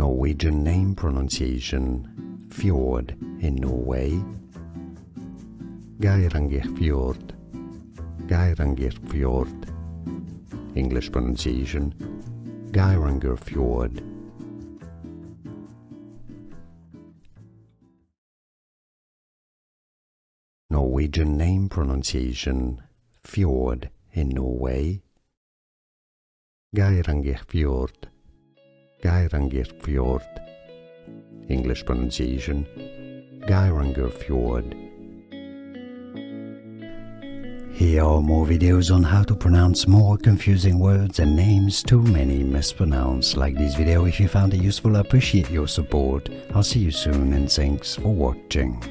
Norwegian name pronunciation, fjord in Norway. Geirangerfjord, Geirangerfjord. English pronunciation, Geirangerfjord. Norwegian name pronunciation, fjord in Norway. Geirangerfjord, Geirangerfjord. English pronunciation, Geirangerfjord. Here are more videos on how to pronounce more confusing words and names too many mispronounced. Like this video if you found it useful. I appreciate your support. I'll see you soon and thanks for watching.